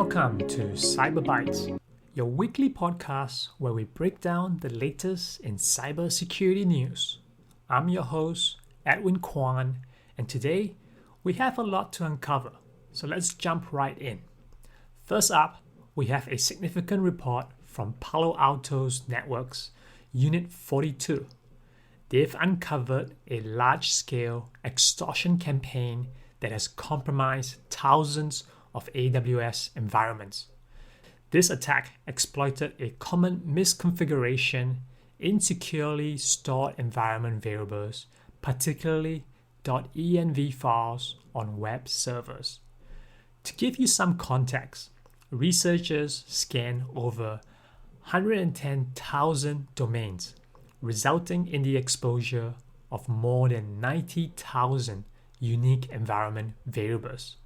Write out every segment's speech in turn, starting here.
Welcome to Cyber Bytes, your weekly podcast where we break down the latest in cybersecurity news. I'm your host, Edwin Kwan, and today we have a lot to uncover, so let's jump right in. First up, we have a significant report from Palo Alto's Networks, Unit 42. They've uncovered a large-scale extortion campaign that has compromised thousands of AWS environments. This attack exploited a common misconfiguration in securely stored environment variables, particularly .env files on web servers. To give you some context, researchers scanned over 110,000 domains, resulting in the exposure of more than 90,000 unique environment variables.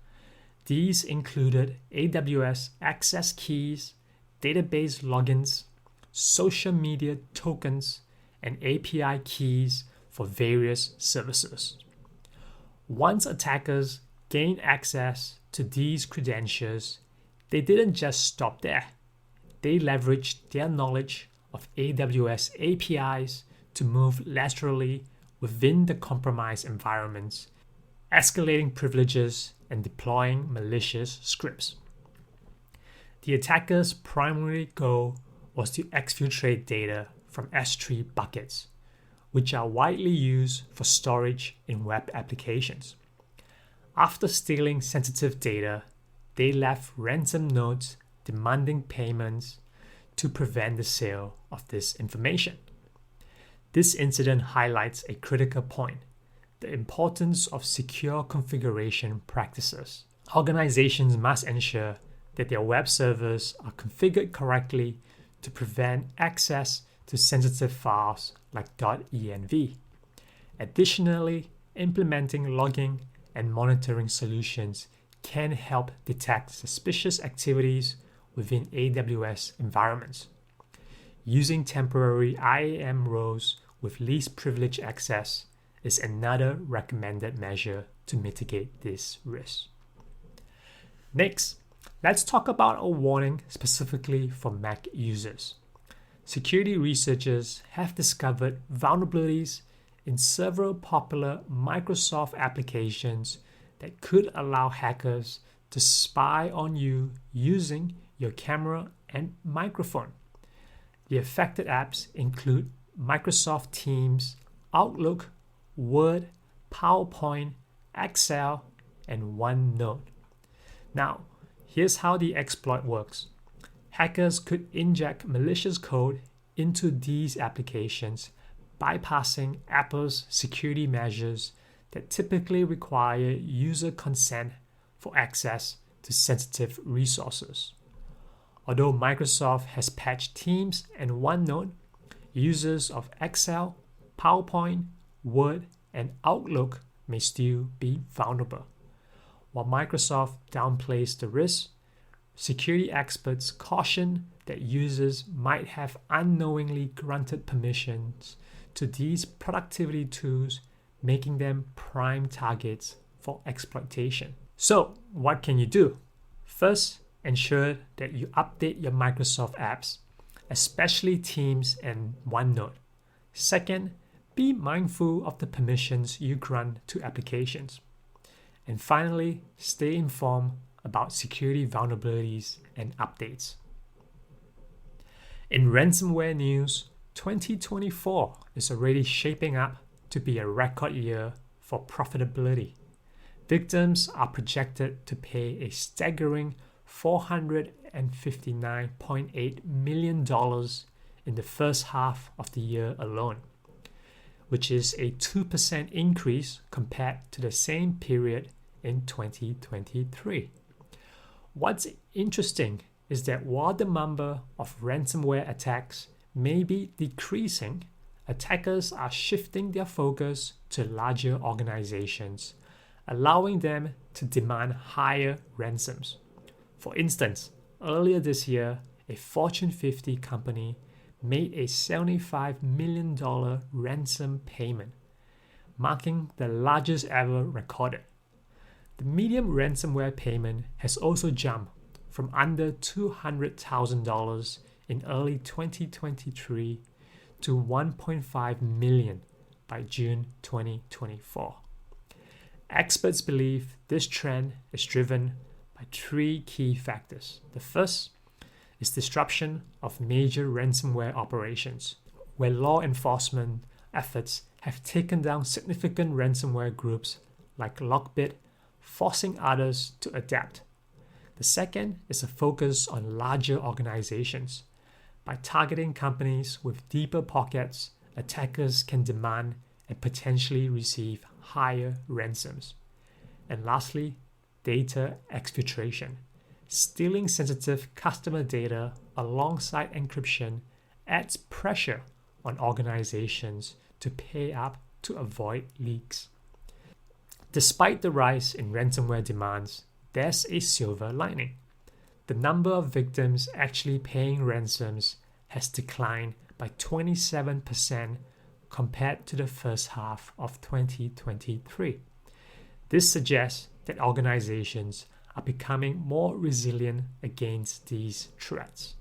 These included AWS access keys, database logins, social media tokens, and API keys for various services. Once attackers gained access to these credentials, they didn't just stop there. They leveraged their knowledge of AWS APIs to move laterally within the compromised environments, escalating privileges and deploying malicious scripts. The attacker's primary goal was to exfiltrate data from S3 buckets, which are widely used for storage in web applications. After stealing sensitive data, they left ransom notes demanding payments to prevent the sale of this information. This incident highlights a critical point: the importance of secure configuration practices. Organizations must ensure that their web servers are configured correctly to prevent access to sensitive files like .env. Additionally, implementing logging and monitoring solutions can help detect suspicious activities within AWS environments. Using temporary IAM roles with least privilege access is another recommended measure to mitigate this risk. Next, let's talk about a warning specifically for Mac users. Security researchers have discovered vulnerabilities in several popular Microsoft applications that could allow hackers to spy on you using your camera and microphone. The affected apps include Microsoft Teams, Outlook, Word, PowerPoint, Excel, and OneNote. Now, here's how the exploit works. Hackers could inject malicious code into these applications, bypassing Apple's security measures that typically require user consent for access to sensitive resources. Although Microsoft has patched Teams and OneNote, users of Excel, PowerPoint, Word, and Outlook may still be vulnerable. While Microsoft downplays the risk, security experts caution that users might have unknowingly granted permissions to these productivity tools, making them prime targets for exploitation. So, what can you do? First, ensure that you update your Microsoft apps, especially Teams and OneNote. Second, be mindful of the permissions you grant to applications. And finally, stay informed about security vulnerabilities and updates. In ransomware news, 2024 is already shaping up to be a record year for profitability. Victims are projected to pay a staggering $459.8 million in the first half of the year alone, which is a 2% increase compared to the same period in 2023. What's interesting is that while the number of ransomware attacks may be decreasing, attackers are shifting their focus to larger organizations, allowing them to demand higher ransoms. For instance, earlier this year, a Fortune 50 company made a $75 million ransom payment, marking the largest ever recorded. The medium ransomware payment has also jumped from under $200,000 in early 2023 to 1.5 million by June 2024. Experts believe this trend is driven by three key factors. The first is disruption of major ransomware operations, where law enforcement efforts have taken down significant ransomware groups like Lockbit, forcing others to adapt. The second is a focus on larger organizations. By targeting companies with deeper pockets, attackers can demand and potentially receive higher ransoms. And lastly, data exfiltration. Stealing sensitive customer data alongside encryption adds pressure on organizations to pay up to avoid leaks. Despite the rise in ransomware demands, there's a silver lining. The number of victims actually paying ransoms has declined by 27% compared to the first half of 2023. This suggests that organizations are becoming more resilient against these threats.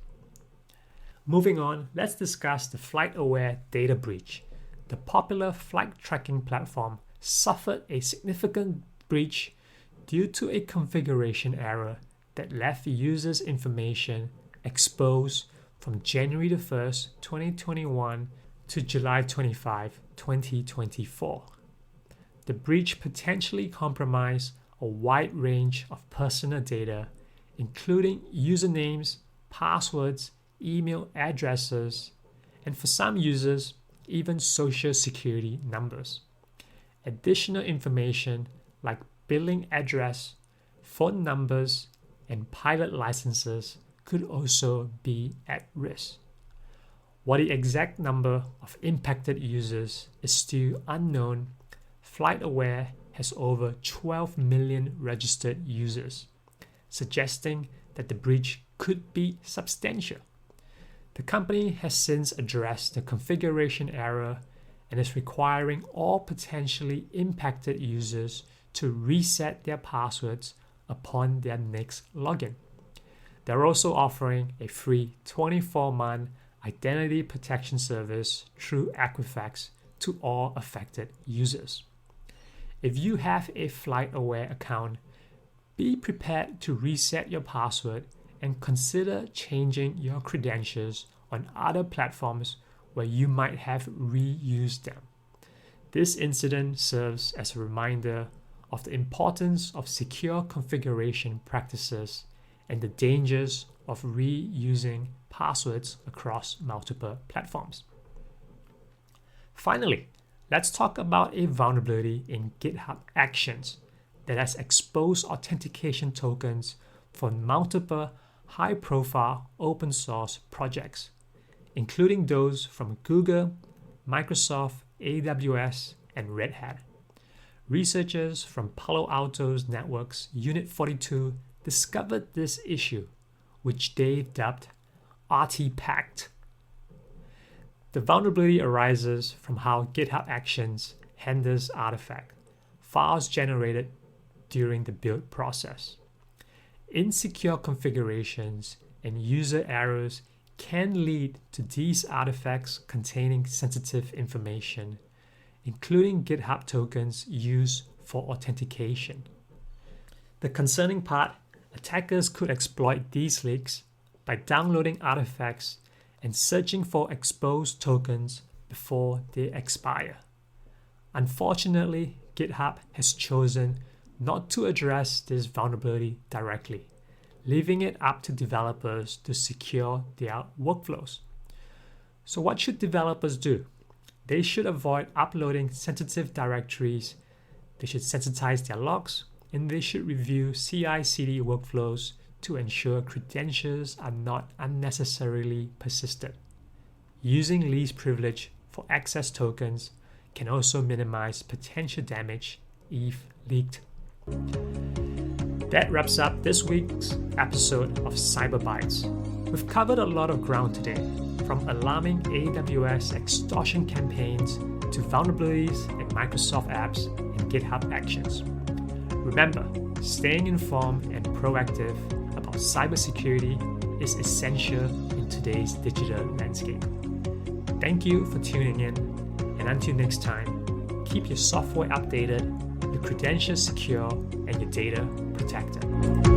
Moving on, let's discuss the FlightAware data breach. The popular flight tracking platform suffered a significant breach due to a configuration error that left users' information exposed from January 1st, 2021 to July 25, 2024. The breach potentially compromised a wide range of personal data, including usernames, passwords, email addresses, and for some users, even social security numbers. Additional information like billing address, phone numbers, and pilot licenses could also be at risk. While the exact number of impacted users is still unknown, FlightAware has over 12 million registered users, suggesting that the breach could be substantial. The company has since addressed the configuration error and is requiring all potentially impacted users to reset their passwords upon their next login. They're also offering a free 24-month identity protection service through Equifax to all affected users. If you have a FlightAware account, be prepared to reset your password and consider changing your credentials on other platforms where you might have reused them. This incident serves as a reminder of the importance of secure configuration practices and the dangers of reusing passwords across multiple platforms. Finally, let's talk about a vulnerability in GitHub Actions that has exposed authentication tokens for multiple high-profile open source projects, including those from Google, Microsoft, AWS, and Red Hat. Researchers from Palo Alto's Network's Unit 42 discovered this issue, which they dubbed artifact. The vulnerability arises from how GitHub Actions handles artifact files generated during the build process. Insecure configurations and user errors can lead to these artifacts containing sensitive information, including GitHub tokens used for authentication. The concerning part, attackers could exploit these leaks by downloading artifacts and searching for exposed tokens before they expire. Unfortunately, GitHub has chosen not to address this vulnerability directly, leaving it up to developers to secure their workflows. So what should developers do? They should avoid uploading sensitive directories, they should sensitize their logs, and they should review CI/CD workflows to ensure credentials are not unnecessarily persisted. Using least privilege for access tokens can also minimize potential damage if leaked. That wraps up this week's episode of Cyber Bytes. We've covered a lot of ground today, from alarming AWS extortion campaigns to vulnerabilities in Microsoft apps and GitHub Actions. Remember, staying informed and proactive about cybersecurity is essential in today's digital landscape. Thank you for tuning in, and until next time, keep your software updated, your credentials secure, and your data protected.